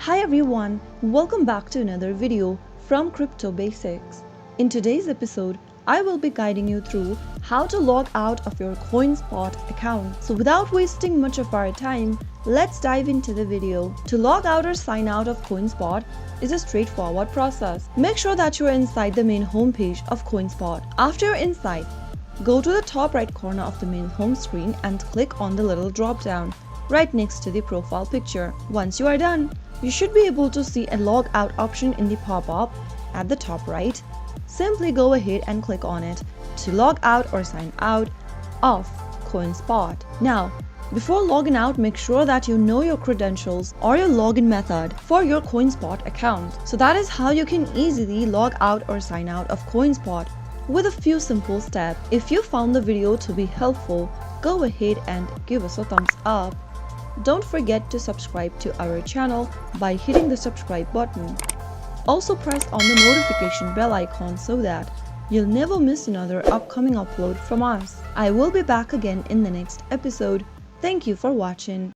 Hi everyone, welcome back to another video from Crypto Basics. In today's episode, I will be guiding you through how to log out of your Coinspot account. So without wasting much of our time, let's dive into the video. To log out or sign out of Coinspot is a straightforward process. Make sure that you are inside the main homepage of Coinspot. After you're inside, go to the top right corner of the main home screen and click on the little drop down right next to the profile picture. Once you are done, you should be able to see a log out option in the pop-up at the top right. Simply go ahead and click on it to log out or sign out of Coinspot. Now, before logging out, make sure that you know your credentials or your login method for your Coinspot account. So that is how you can easily log out or sign out of Coinspot with a few simple steps. If you found the video to be helpful, go ahead and give us a thumbs up. Don't forget to subscribe to our channel by hitting the subscribe button. Also press on the notification bell icon so that you'll never miss another upcoming upload from us. I will be back again in the next episode. Thank you for watching.